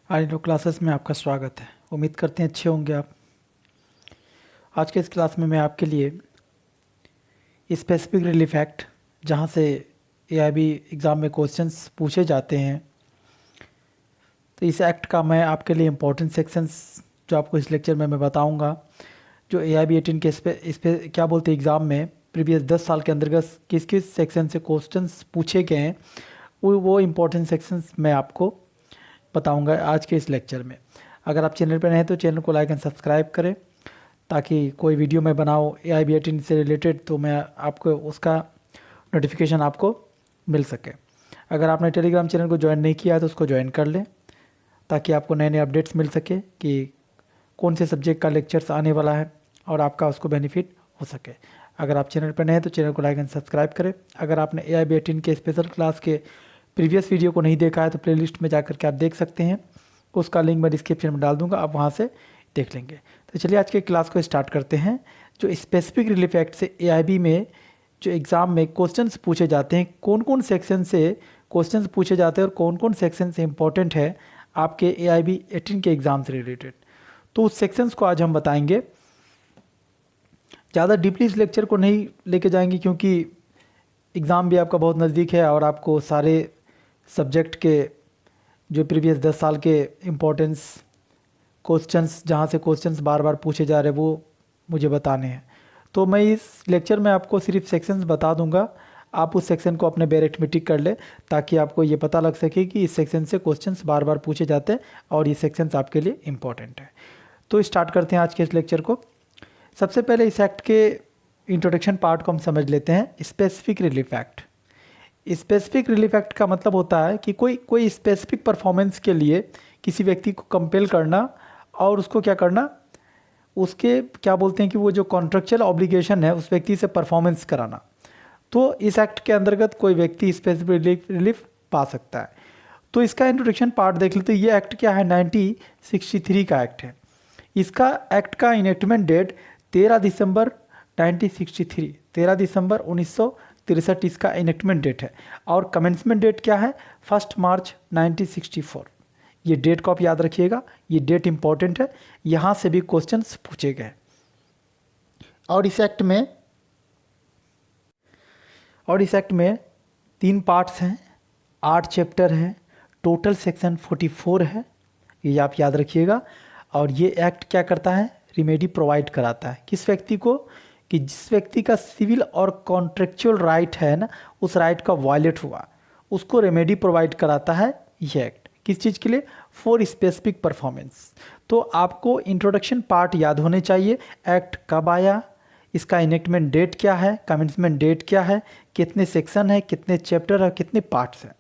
Arduino classes में आपका स्वागत है। उम्मीद करते हैं अच्छे होंगे आप। आज के इस क्लास में मैं आपके लिए स्पेसिफिक रिलीफ एक्ट, जहाँ से एआईबी एग्ज़ाम में क्वेश्चंस पूछे जाते हैं, तो इस एक्ट का मैं आपके लिए इम्पोर्टेंट सेक्शंस जो आपको इस लेक्चर में मैं बताऊंगा। जो एआईबी 18 के इस पे क्या बोलते हैं एग्ज़ाम में प्रीवियस 10 साल के अंतर्गत किस किस सेक्शन से क्वेश्चंस पूछे गए हैं, वो इम्पोर्टेंट सेक्शंस मैं आपको बताऊंगा आज के इस लेक्चर में। अगर आप चैनल पर नए हैं तो चैनल को लाइक एंड सब्सक्राइब करें, ताकि कोई वीडियो मैं बनाऊँ एआईबी 18 से रिलेटेड तो मैं आपको उसका नोटिफिकेशन आपको मिल सके। अगर आपने टेलीग्राम चैनल को ज्वाइन नहीं किया है तो उसको ज्वाइन कर लें, ताकि आपको नए नए अपडेट्स मिल सके कि कौन से सब्जेक्ट का लेक्चर्स आने वाला है और आपका उसको बेनिफिट हो सके। अगर आप चैनल पर नए हैं तो चैनल को लाइक एंड सब्सक्राइब करें। अगर आपने एआईबी 18 के स्पेशल क्लास के प्रीवियस वीडियो को नहीं देखा है तो प्लेलिस्ट में जाकर के आप देख सकते हैं, उसका लिंक मैं डिस्क्रिप्शन में डाल दूंगा, आप वहाँ से देख लेंगे। तो चलिए आज के क्लास को स्टार्ट करते हैं। जो स्पेसिफिक रिलीफ एक्ट से एआईबी में जो एग्ज़ाम में क्वेश्चंस पूछे जाते हैं, कौन कौन सेक्शन से क्वेश्चंस पूछे जाते हैं और कौन कौन सेक्शन से इंपॉर्टेंट है आपके एआईबी 18 के एग्ज़ाम से रिलेटेड, तो उस सेक्शंस को आज हम बताएंगे। ज़्यादा डीपली इस लेक्चर को नहीं लेके जाएंगे, क्योंकि एग्ज़ाम भी आपका बहुत नज़दीक है और आपको सारे सब्जेक्ट के जो प्रीवियस 10 साल के इम्पोर्टेंस क्वेश्चंस, जहाँ से क्वेश्चंस बार बार पूछे जा रहे हैं, वो मुझे बताने हैं। तो मैं इस लेक्चर में आपको सिर्फ सेक्शंस बता दूंगा, आप उस सेक्शन को अपने बैरेट में टिक कर ले, ताकि आपको ये पता लग सके कि इस सेक्शन से क्वेश्चंस बार बार पूछे जाते हैं और ये सेक्शंस आपके लिए इम्पॉर्टेंट है। तो स्टार्ट करते हैं आज के इस लेक्चर को। सबसे पहले इस एक्ट के इंट्रोडक्शन पार्ट को हम समझ लेते हैं। Specific relief act. Specific relief act का मतलब होता है कि कोई स्पेसिफिक परफॉर्मेंस के लिए किसी व्यक्ति को कंपेल करना और उसको क्या करना, उसके क्या बोलते हैं कि वो जो कॉन्ट्रेक्चुअल ऑब्लिगेशन है उस व्यक्ति से परफॉर्मेंस कराना। तो इस एक्ट के अंतर्गत कोई व्यक्ति स्पेसिफिक रिलीफ पा सकता है। तो इसका इंट्रोडक्शन पार्ट देख लेते हैं। ये एक्ट क्या है, 1963 का एक्ट है। इसका एक्ट का इनेक्टमेंट डेट 13 दिसंबर 1963, 13 दिसंबर 1963 इसका इनेक्टमेंट डेट है। और कमेंसमेंट डेट क्या है, 1 मार्च 1964। ये डेट को आप याद रखिएगा, ये डेट इंपॉर्टेंट है, यहाँ से भी क्वेश्चंस पूछे गए। और इस एक्ट में 3 पार्ट्स हैं, 8 चैप्टर हैं, टोटल सेक्शन 44 है, ये आप याद रखिएगा। और ये एक्ट क्या करता है, रिमेडी प्रोवाइड कराता है किस व्यक्ति को, कि जिस व्यक्ति का सिविल और कॉन्ट्रेक्चुअल राइट है ना, उस राइट का वायलेट हुआ, उसको रेमेडी प्रोवाइड कराता है ये एक्ट। किस चीज़ के लिए, फॉर स्पेसिफिक परफॉर्मेंस। तो आपको इंट्रोडक्शन पार्ट याद होने चाहिए। एक्ट कब आया, इसका इनेक्टमेंट डेट क्या है, कमेंसमेंट डेट क्या है, कितने सेक्शन है, कितने चैप्टर है, कितने पार्ट्स हैं।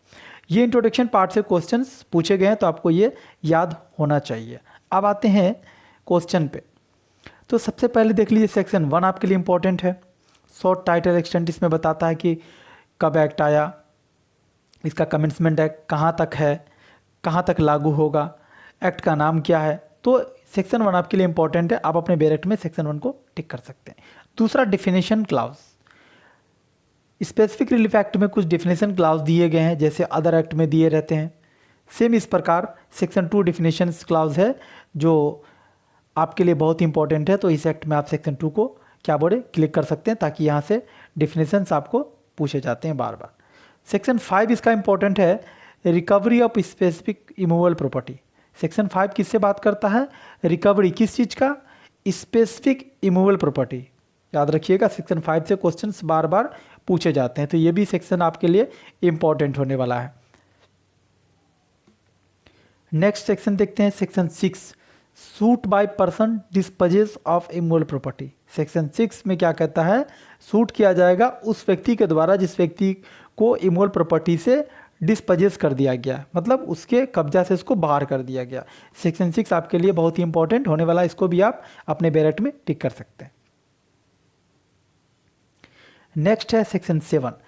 ये इंट्रोडक्शन पार्ट से क्वेश्चंस पूछे गए हैं, तो आपको ये याद होना चाहिए। अब आते हैं क्वेश्चन पे। तो सबसे पहले देख लीजिए, सेक्शन 1 आपके लिए इंपॉर्टेंट है। शॉर्ट टाइटल एक्सटेंट इसमें बताता है कि कब एक्ट आया, इसका कमेंसमेंट एक्ट कहाँ तक है, कहाँ तक लागू होगा, एक्ट का नाम क्या है। तो सेक्शन 1 आपके लिए इंपॉर्टेंट है, आप अपने बैरेट में सेक्शन 1 को टिक कर सकते हैं। दूसरा, definition clause. Specific relief act में कुछ डिफिनेशन क्लाउज दिए गए हैं, जैसे अदर एक्ट में दिए रहते हैं। सेम इस प्रकार सेक्शन 2 डिफिनेशन क्लाउज है, जो आपके लिए बहुत इंपॉर्टेंट है। तो इस एक्ट में आप सेक्शन 2 को क्या बोले, क्लिक कर सकते हैं, ताकि यहाँ से डिफिनेशंस आपको पूछे जाते हैं बार बार। सेक्शन 5 इसका इंपॉर्टेंट है, recovery of specific immovable property. Section 5 किससे बात करता है, रिकवरी किस चीज़ का, स्पेसिफिक इमूवेबल प्रॉपर्टी। याद रखिएगा, सेक्शन 5 से क्वेश्चंस बार बार पूछे जाते हैं, तो ये भी सेक्शन आपके लिए इंपॉर्टेंट होने वाला है। नेक्स्ट सेक्शन देखते हैं, section 6, suit by person dispossess of immovable property. Section 6 में क्या कहता है, सूट किया जाएगा उस व्यक्ति के द्वारा जिस व्यक्ति को इमूवेबल प्रॉपर्टी से डिस्पोजेस कर दिया गया, मतलब उसके कब्जा से उसको बाहर कर दिया गया। सेक्शन 6 आपके लिए बहुत ही इंपॉर्टेंट होने वाला है, इसको भी आप अपने बैरेट में टिक कर सकते हैं। नेक्स्ट है section 7,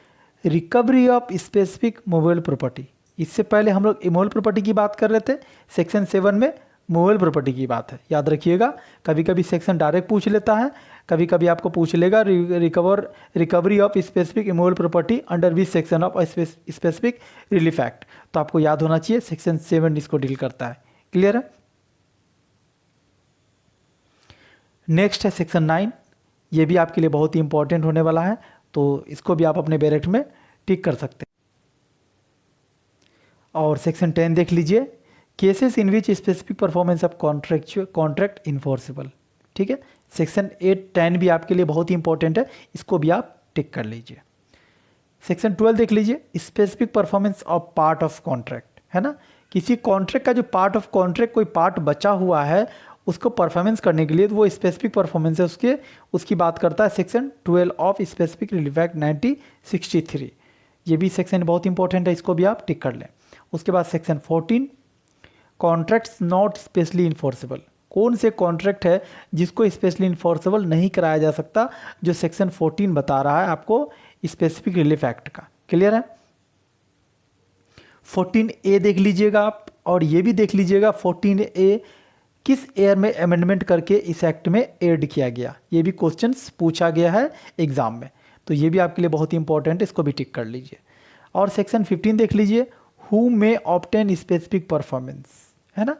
recovery of specific movable property. इससे पहले हम लोग इमूवेबल प्रॉपर्टी की बात कर रहे थे, सेक्शन 7 में मूवेबल प्रॉपर्टी की बात है। याद रखिएगा, कभी कभी सेक्शन डायरेक्ट पूछ लेता है, कभी कभी आपको पूछ लेगा recovery of specific immovable property under which section of specific relief act. तो आपको याद होना चाहिए सेक्शन 7 इसको डील करता है। क्लियर है। नेक्स्ट है सेक्शन 9, ये भी आपके लिए बहुत ही इंपॉर्टेंट होने वाला है, तो इसको भी आप अपने बैरेट में टिक कर सकते हैं। और सेक्शन 10 देख लीजिए, cases in which specific performance of contract enforceable. ठीक है, सेक्शन 8-10 भी आपके लिए बहुत ही इंपॉर्टेंट है, इसको भी आप टिक कर लीजिए। सेक्शन 12 देख लीजिए, specific performance of part of contract, है ना, किसी कॉन्ट्रैक्ट का जो पार्ट ऑफ कॉन्ट्रैक्ट कोई पार्ट बचा हुआ है उसको परफॉर्मेंस करने के लिए, तो वो स्पेसिफिक परफॉर्मेंस है उसकी बात करता है section 12 of specific relief act 1963। ये भी सेक्शन बहुत इंपॉर्टेंट है, इसको भी आप टिक कर लें। उसके बाद section 14, contracts not specially enforceable. कौन से कॉन्ट्रैक्ट है जिसको स्पेशली इन्फोर्सेबल नहीं कराया जा सकता, जो सेक्शन 14 बता रहा है आपको स्पेसिफिक रिलीफ एक्ट का। क्लियर है। 14A देख लीजिएगा आप, और ये भी देख लीजिएगा 14A किस ईयर में अमेंडमेंट करके इस एक्ट में ऐड किया गया, ये भी क्वेश्चंस पूछा गया है एग्जाम में, तो ये भी आपके लिए बहुत ही इंपॉर्टेंट है, इसको भी टिक कर लीजिए। और सेक्शन 15 देख लीजिए, who may obtain specific performance, है ना,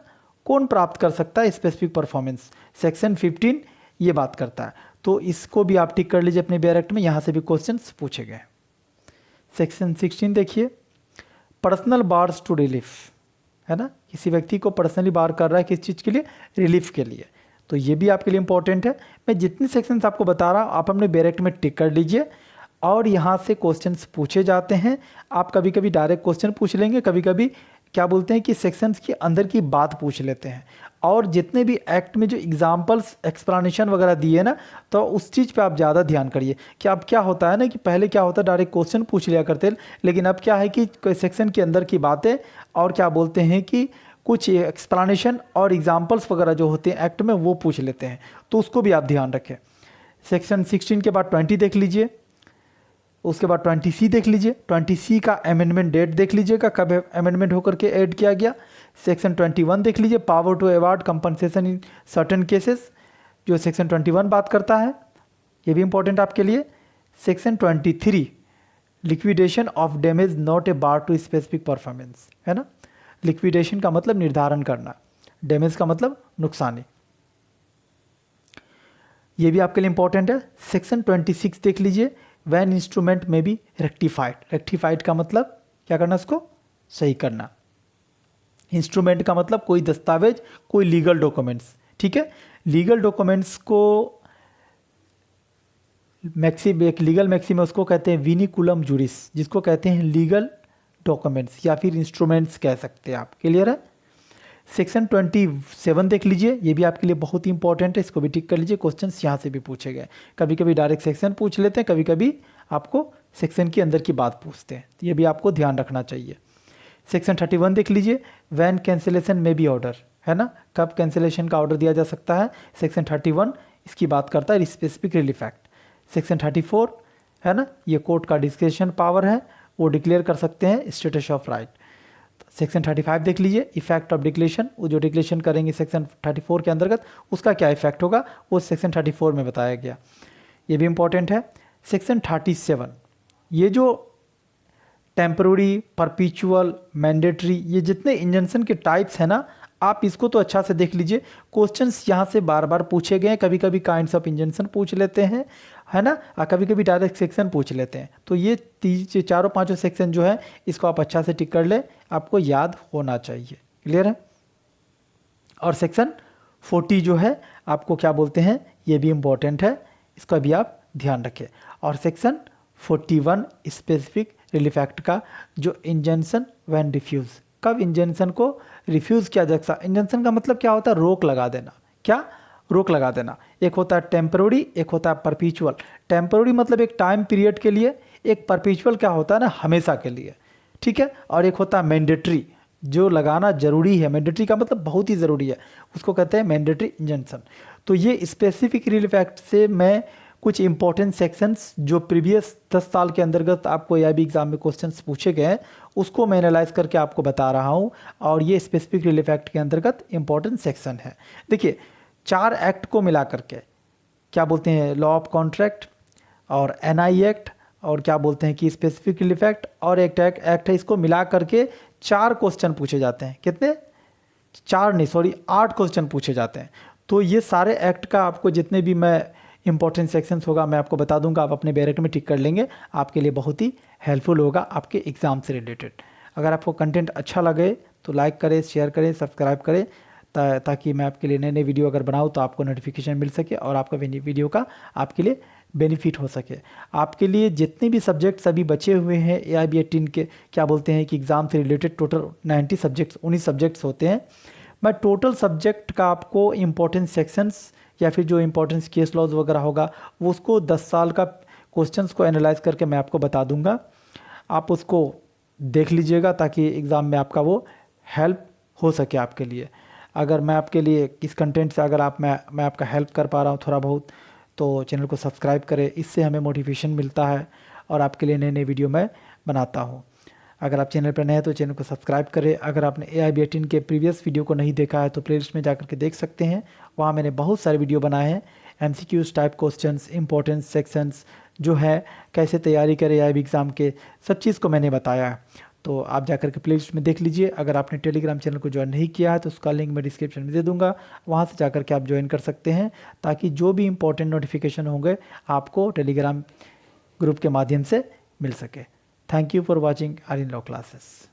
कौन प्राप्त कर सकता है स्पेसिफिक परफॉर्मेंस, सेक्शन 15 ये बात करता है, तो इसको भी आप टिक कर लीजिए अपने बैरेक्ट में, यहाँ से भी क्वेश्चंस पूछे गए। सेक्शन 16 देखिए, पर्सनल बार्स टू रिलीफ, है ना, किसी व्यक्ति को पर्सनली बार कर रहा है किस चीज़ के लिए, रिलीफ के लिए, तो ये भी आपके लिए इंपॉर्टेंट है। मैं जितने सेक्शंस आपको बता रहा हूँ आप अपने बैरेक्ट में टिक कर लीजिए, और यहाँ से क्वेश्चंस पूछे जाते हैं। आप कभी कभी डायरेक्ट क्वेश्चन पूछ लेंगे, कभी कभी क्या बोलते हैं कि सेक्शंस के अंदर की बात पूछ लेते हैं, और जितने भी एक्ट में जो एग्जाम्पल्स एक्सप्लेनेशन वगैरह दिए ना, तो उस चीज़ पे आप ज़्यादा ध्यान करिए कि अब क्या होता है ना, कि पहले क्या होता है डायरेक्ट क्वेश्चन पूछ लिया करते, लेकिन अब क्या है कि सेक्शन के अंदर की बातें और क्या बोलते हैं कि कुछ एक्सप्लेनेशन और एग्जाम्पल्स वगैरह जो होते हैं एक्ट में वो पूछ लेते हैं, तो उसको भी आप ध्यान रखें। सेक्शन 16 के बाद 20 देख लीजिए, उसके बाद 20C देख लीजिए, 20C का अमेंडमेंट डेट देख लीजिएगा कब अमेंडमेंट होकर के ऐड किया गया। सेक्शन 21 देख लीजिए, power to award compensation in certain cases, जो सेक्शन 21 बात करता है, ये भी इंपॉर्टेंट आपके लिए। Section 23, liquidation of damage not a bar to specific performance, है ना, लिक्विडेशन का मतलब निर्धारण करना, डैमेज का मतलब नुकसानी, ये भी आपके लिए इंपॉर्टेंट है। सेक्शन 26 देख लीजिए, वैन इंस्ट्रूमेंट में बी रेक्टिफाइड, रेक्टिफाइड का मतलब क्या करना, उसको सही करना। इंस्ट्रूमेंट का मतलब कोई दस्तावेज, कोई लीगल डॉक्यूमेंट्स, ठीक है, लीगल डॉक्यूमेंट्स को एक लीगल मैक्सिम में उसको कहते हैं विनिकुलम जुरिस, जिसको कहते हैं लीगल डॉक्यूमेंट्स या फिर इंस्ट्रूमेंट्स कह सकते हैं आप। क्लियर है। सेक्शन 27 देख लीजिए, ये भी आपके लिए बहुत ही इंपॉर्टेंट है, इसको भी टिक कर लीजिए, क्वेश्चंस यहाँ से भी पूछे गए, कभी कभी डायरेक्ट सेक्शन पूछ लेते हैं, कभी कभी आपको सेक्शन के अंदर की बात पूछते हैं, तो ये भी आपको ध्यान रखना चाहिए। सेक्शन 31 देख लीजिए, वैन कैंसिलेशन में बी ऑर्डर, है ना, कब कैंसिलेशन का ऑर्डर दिया जा सकता है, सेक्शन 31 इसकी बात करता है, स्पेसिफिक रिलीफ एक्ट। सेक्शन 34 है ना, ये कोर्ट का डिस्क्रिप्शन पावर है, वो डिक्लेयर कर सकते हैं स्टेटस ऑफ राइट। सेक्शन 35 देख लीजिए, इफेक्ट ऑफ डिक्लेरेशन, वो जो डिक्लेरेशन करेंगे सेक्शन 34 के अंतर्गत उसका क्या इफेक्ट होगा, वो सेक्शन 34 में बताया गया, ये भी इंपॉर्टेंट है। सेक्शन 37, ये जो टेम्पररी, परपिचुअल, मैंडेटरी, ये जितने इंजंक्शन के टाइप्स हैं ना, आप इसको तो अच्छा से देख लीजिए, क्वेश्चंस यहाँ से बार बार पूछे गए हैं, कभी कभी काइंड्स ऑफ इंजंक्शन पूछ लेते हैं, है ना, और कभी कभी डायरेक्ट सेक्शन पूछ लेते हैं, तो ये चारों पांचों सेक्शन जो है इसको आप अच्छा से टिक कर ले, आपको याद होना चाहिए। क्लियर है। और सेक्शन 40 जो है आपको क्या बोलते हैं, ये भी इम्पोर्टेंट है, इसका भी आप ध्यान रखें। और सेक्शन 41 स्पेसिफिक रिलीफ एक्ट का जो इंजंक्शन व्हेन रिफ्यूज, कब इंजंक्शन को रिफ्यूज़ किया जा सकता। इंजंक्शन का मतलब क्या होता है, रोक लगा देना, क्या रोक लगा देना। एक होता है टेम्पररी, एक होता है परपिचुअल। टेम्पररी मतलब एक टाइम पीरियड के लिए, एक परपिचुअल क्या होता है ना, हमेशा के लिए, ठीक है। और एक होता है मैंडेटरी, जो लगाना जरूरी है, मैंडेटरी का मतलब बहुत ही ज़रूरी है, उसको कहते हैं मैंडेटरी इंजंक्शन। तो ये स्पेसिफिक रिलीफ एक्ट से मैं कुछ इंपॉर्टेंट सेक्शंस जो प्रीवियस 10 साल के अंतर्गत आपको या भी एग्जाम में क्वेश्चंस पूछे गए हैं, उसको मैं एनालाइज करके आपको बता रहा हूँ, और ये स्पेसिफिक रिलीफ एक्ट के अंतर्गत इंपॉर्टेंट सेक्शन है। देखिए 4 एक्ट को मिला करके क्या बोलते हैं, लॉ ऑफ कॉन्ट्रैक्ट और एनआई एक्ट, और क्या बोलते हैं कि स्पेसिफिक रिलीफ एक्ट और एक एक्ट है, इसको मिला करके 4 क्वेश्चन पूछे जाते हैं। कितने, 4 नहीं सॉरी 8 क्वेश्चन पूछे जाते हैं। तो ये सारे एक्ट का आपको जितने भी मैं इंपॉर्टेंट सेक्शंस होगा मैं आपको बता दूंगा, आप अपने बैरेट में टिक कर लेंगे, आपके लिए बहुत ही हेल्पफुल होगा आपके एग्ज़ाम से रिलेटेड। अगर आपको कंटेंट अच्छा लगे तो लाइक करें, शेयर करें, सब्सक्राइब करें, ताकि मैं आपके लिए नए नए वीडियो अगर बनाऊँ तो आपको नोटिफिकेशन मिल सके और आपका वीडियो का आपके लिए बेनिफिट हो सके। आपके लिए जितने भी सब्जेक्ट्स अभी बचे हुए हैं AIB 18 के, क्या बोलते हैं कि एग्ज़ाम से रिलेटेड टोटल 90 सब्जेक्ट्स 19 सब्जेक्ट्स होते हैं। मैं टोटल सब्जेक्ट का आपको इम्पोर्टेंट सेक्शंस या फिर जो इम्पोर्टेंस केस लॉज वगैरह होगा वो उसको 10 साल का क्वेश्चंस को एनालाइज करके मैं आपको बता दूंगा। आप उसको देख लीजिएगा ताकि एग्ज़ाम में आपका वो हेल्प हो सके आपके लिए। अगर मैं आपके लिए इस कंटेंट से अगर मैं आपका हेल्प कर पा रहा हूँ थोड़ा बहुत, तो चैनल को सब्सक्राइब करें, इससे हमें मोटिवेशन मिलता है और आपके लिए नए नए वीडियो मैं बनाता हूँ। अगर आप चैनल पर नए हैं तो चैनल को सब्सक्राइब करें। अगर आपने AIB 18 के प्रीवियस वीडियो को नहीं देखा है तो प्लेलिस्ट में जाकर के देख सकते हैं, वहाँ मैंने बहुत सारे वीडियो बनाए हैं। MCQs type questions, importance sections जो है, कैसे तैयारी करें AIB एग्ज़ाम के, सब चीज़ को मैंने बताया है। तो आप जाकर के प्लेलिस्ट में देख लीजिए। अगर आपने टेलीग्राम चैनल को ज्वाइन नहीं किया है तो उसका लिंक मैं डिस्क्रिप्शन में दे दूंगा, वहाँ से जाकर के आप ज्वाइन कर सकते हैं, ताकि जो भी इंपॉर्टेंट नोटिफिकेशन होंगे आपको टेलीग्राम ग्रुप के माध्यम से मिल सके। Thank you for watching Aryan law classes.